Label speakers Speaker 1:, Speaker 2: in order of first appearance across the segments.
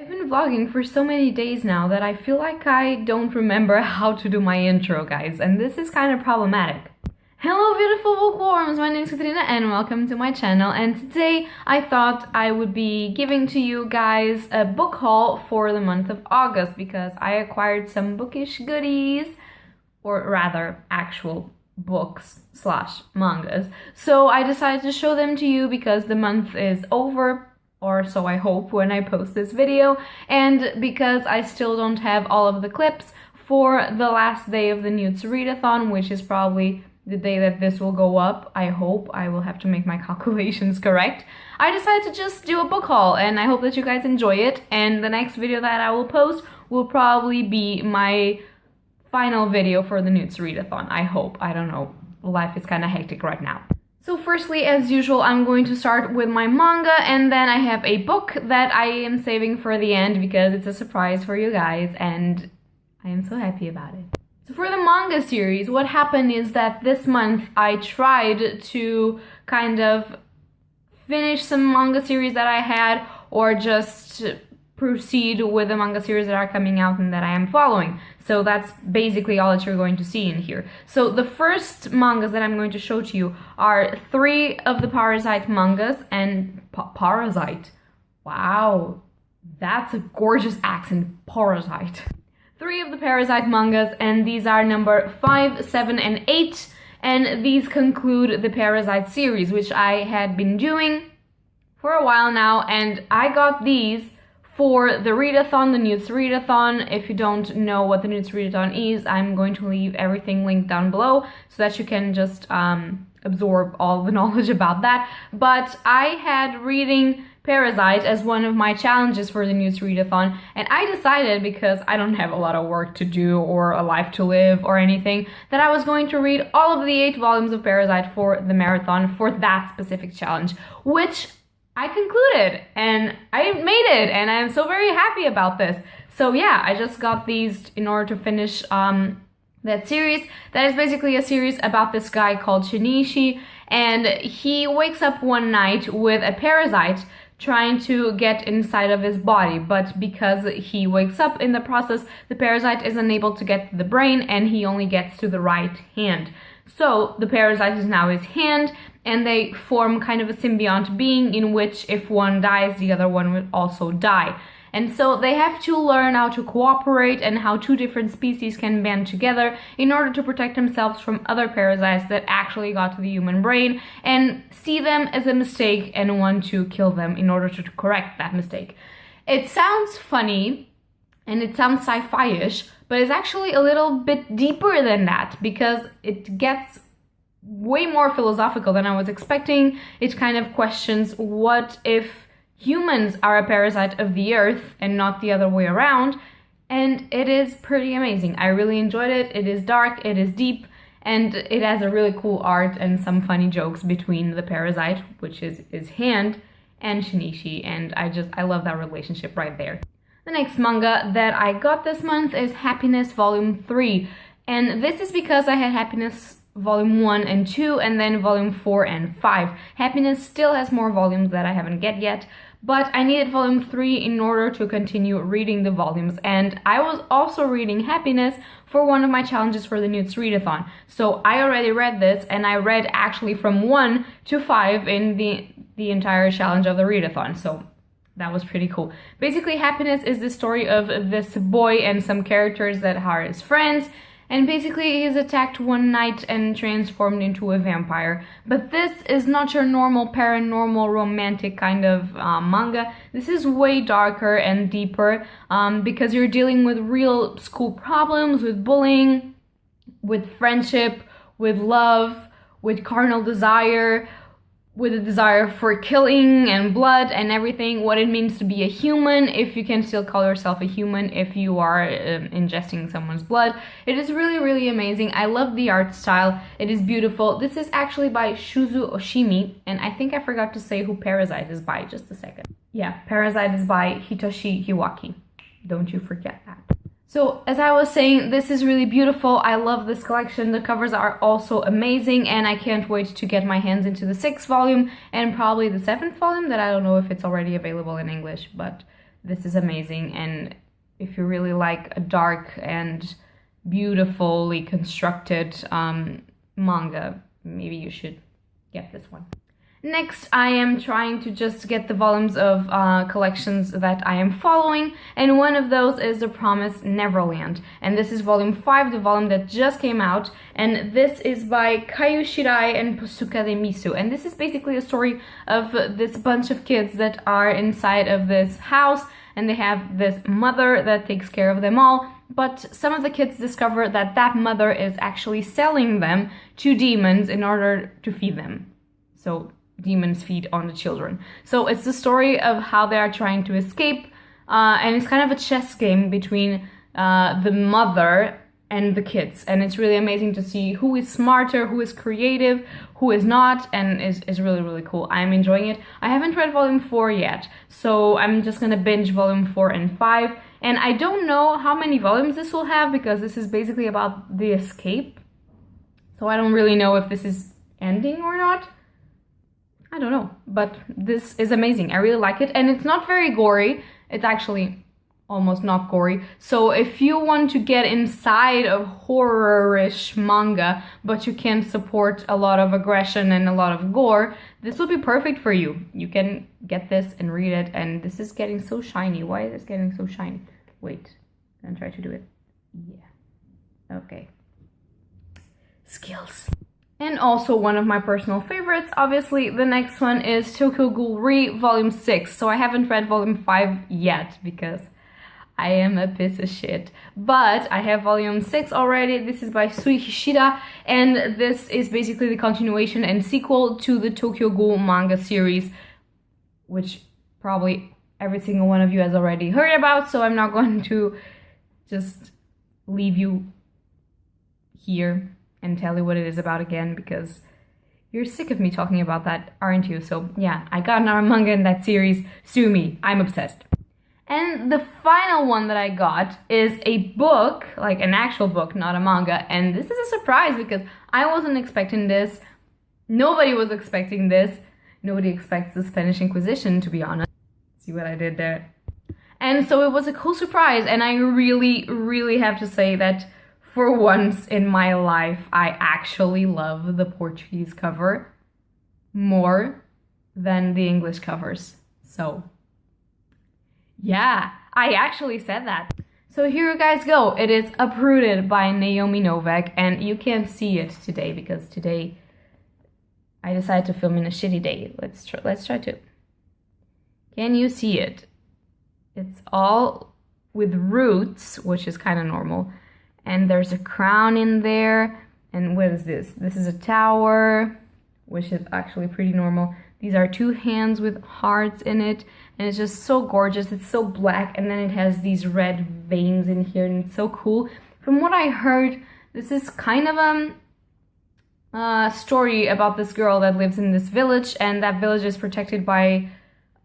Speaker 1: I've been vlogging for so many days now that I feel like I don't remember how to do my intro, guys, and this is kind of problematic. Hello beautiful bookworms, my name is Katarina and welcome to my channel, and today I thought I would be giving to you guys a book haul for the month of August because I acquired some bookish goodies, or rather actual books slash mangas. So I decided to show them to you because the month is over, or so I hope when I post this video, and because I still don't have all of the clips for the last day of the Nudes readathon, which is probably the day that this will go up. I hope. I will have to make my calculations correct. I decided to just do a book haul and I hope that you guys enjoy it, and the next video that I will post will probably be my final video for the Nudes readathon. I hope. I don't know. Life is kind of hectic right now. So firstly, as usual, I'm going to start with my manga, and then I have a book that I am saving for the end because it's a surprise for you guys and I am so happy about it. So for the manga series, what happened is that this month I tried to kind of finish some manga series that I had, or just proceed with the manga series that are coming out and that I am following. So that's basically all that you're going to see in here. So the first mangas that I'm going to show to you are 3 of the Parasite mangas, and Parasite. Wow, that's a gorgeous accent, Parasite. 3 of the Parasite mangas, and these are number 5, 7, and 8, and these conclude the Parasite series, which I had been doing for a while now, and I got these for the readathon, the Nudes readathon. If you don't know what the Nudes readathon is, I'm going to leave everything linked down below so that you can just absorb all the knowledge about that. But I had reading Parasite as one of my challenges for the Nudes readathon, and I decided, because I don't have a lot of work to do or a life to live or anything, that I was going to read all of the 8 volumes of Parasite for the marathon for that specific challenge, which I concluded and I made it, and I'm so very happy about this. So yeah, I just got these in order to finish that series. That is basically a series about this guy called Shinichi, and he wakes up one night with a parasite trying to get inside of his body, but because he wakes up in the process, the parasite is unable to get to the brain and he only gets to the right hand. So the parasite is now his hand, and they form kind of a symbiont being in which if one dies, the other one will also die. And so they have to learn how to cooperate and how 2 different species can band together in order to protect themselves from other parasites that actually got to the human brain and see them as a mistake and want to kill them in order to correct that mistake. It sounds funny and it sounds sci-fi-ish, but it's actually a little bit deeper than that because it gets way more philosophical than I was expecting. It kind of questions, what if humans are a parasite of the earth and not the other way around? And it is pretty amazing. I really enjoyed it. It is dark, it is deep, and it has a really cool art and some funny jokes between the parasite, which is his hand, and Shinichi, and I love that relationship right there. The next manga that I got this month is Happiness Volume 3, and this is because I had Happiness Volume 1 and 2, and then Volume 4 and 5. Happiness still has more volumes that I haven't get yet, but I needed Volume 3 in order to continue reading the volumes, and I was also reading Happiness for one of my challenges for the Nudes readathon. So I already read this, and I read actually from 1 to 5 in the entire challenge of the readathon, so that was pretty cool. Basically, Happiness is the story of this boy and some characters that are his friends, and basically he's attacked one night and transformed into a vampire. But this is not your normal paranormal romantic kind of manga. This is way darker and deeper because you're dealing with real school problems, with bullying, with friendship, with love, with carnal desire, with a desire for killing and blood and everything, what it means to be a human, if you can still call yourself a human if you are ingesting someone's blood. It is really, really amazing. I love the art style. It is beautiful. This is actually by Shuzu Oshimi, and I think I forgot to say who Parasite is by. Just a second. Yeah, Parasite is by Hitoshi Hiwaki. Don't you forget that. So, as I was saying, this is really beautiful. I love this collection. The covers are also amazing, and I can't wait to get my hands into the 6th volume and probably the 7th volume that I don't know if it's already available in English, but this is amazing. And if you really like a dark and beautifully constructed manga, maybe you should get this one. Next, I am trying to just get the volumes of collections that I am following, and one of those is The Promised Neverland. And this is volume 5, the volume that just came out, and this is by Kayu Shirai and Posuka Demisu. And this is basically a story of this bunch of kids that are inside of this house, and they have this mother that takes care of them all, but some of the kids discover that that mother is actually selling them to demons in order to feed them. So demons feed on the children. So it's the story of how they are trying to escape, and it's kind of a chess game between the mother and the kids, and it's really amazing to see who is smarter, who is creative, who is not, and is really, really cool. I'm enjoying it. I haven't read volume 4 yet, so I'm just gonna binge volume 4 and 5, and I don't know how many volumes this will have, because this is basically about the escape, so I don't really know if this is ending or not. I don't know, but this is amazing. I really like it, and it's not very gory. It's actually almost not gory. So if you want to get inside of horror-ish manga, but you can support a lot of aggression and a lot of gore, this will be perfect for you. You can get this and read it, and this is getting so shiny. Why is this getting so shiny? Wait, I'm gonna try to do it. Yeah, okay. Skills. And also one of my personal favorites, obviously, the next one is Tokyo Ghoul Re Volume 6. So I haven't read Volume 5 yet, because I am a piece of shit. But I have Volume 6 already. This is by Sui Hishida, and this is basically the continuation and sequel to the Tokyo Ghoul manga series, which probably every single one of you has already heard about, so I'm not going to just leave you here and tell you what it is about again, because you're sick of me talking about that, aren't you? So yeah, I got another manga in that series. Sue me, I'm obsessed. And the final one that I got is a book, like an actual book, not a manga, and this is a surprise because I wasn't expecting this. Nobody was expecting this. Nobody expects the Spanish Inquisition, to be honest. See what I did there? And so it was a cool surprise, and I really, really have to say that for once in my life, I actually love the Portuguese cover more than the English covers. So, yeah, I actually said that. So here you guys go. It is Uprooted by Naomi Novak, and you can't see it today because today I decided to film in a shitty day. Let's try to. Can you see it? It's all with roots, which is kind of normal. And there's a crown in there. And what is this? This is a tower, which is actually pretty normal. These are two hands with hearts in it. And it's just so gorgeous. It's so black. And then it has these red veins in here. And it's so cool. From what I heard, this is kind of a story about this girl that lives in this village. And that village is protected by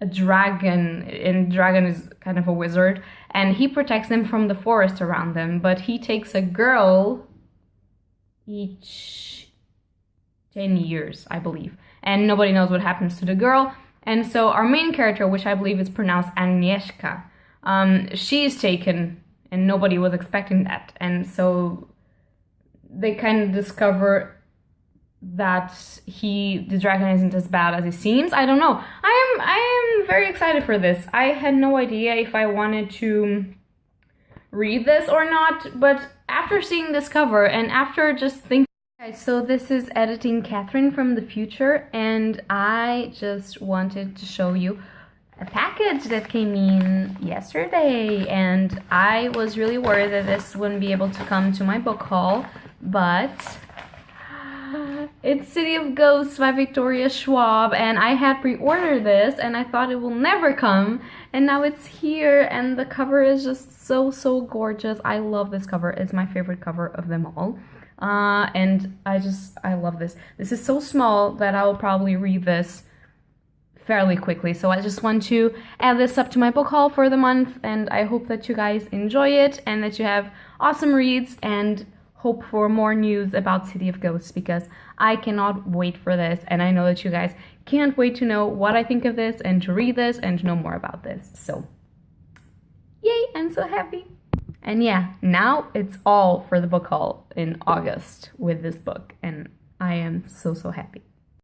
Speaker 1: a dragon. And dragon is kind of a wizard. And he protects them from the forest around them. But he takes a girl each 10 years, I believe. And nobody knows what happens to the girl. And so our main character, which I believe is pronounced Agnieszka, she is taken, and nobody was expecting that. And so they kind of discover that the dragon isn't as bad as it seems. I don't know. I am very excited for this. I had no idea if I wanted to read this or not, but after seeing this cover and after just thinking. Okay, so this is editing Catherine from the future, and I just wanted to show you a package that came in yesterday, and I was really worried that this wouldn't be able to come to my book haul, but it's City of Ghosts by Victoria Schwab, and I had pre-ordered this and I thought it will never come, and now it's here, and the cover is just so gorgeous. I love this cover. It's my favorite cover of them all. And I love this. This is so small that I will probably read this fairly quickly. So I just want to add this up to my book haul for the month, and I hope that you guys enjoy it and that you have awesome reads and hope for more news about City of Ghosts, because I cannot wait for this, and I know that you guys can't wait to know what I think of this and to read this and to know more about this. So I'm so happy. And yeah, now it's all for the book haul in August with this book, and I am so happy.